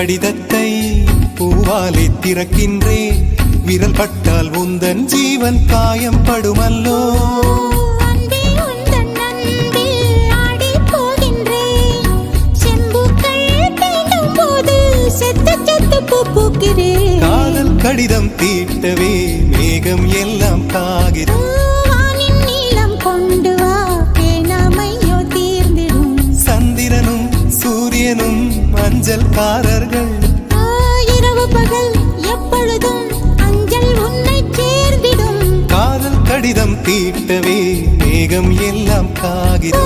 கடிதத்தை பூவாலை திறக்கின்றேன். விரல் பட்டால் உந்தன் ஜீவன் காயம் படுமல்லோ. காதல் கடிதம் தீட்டவே மேகம் எல்லாம் காகிறது. நீளம் கொண்டு வா பேனாமையோ தீர்ந்திடும். சந்திரனும் சூரியனும் மஞ்சள்காரர்கள். இரவு பகல் எப்பொழுதும் அஞ்சல் உன்னை சேர்ந்திடும். காதல் கடிதம் தீட்டவே மேகம் எல்லாம் காகிறது.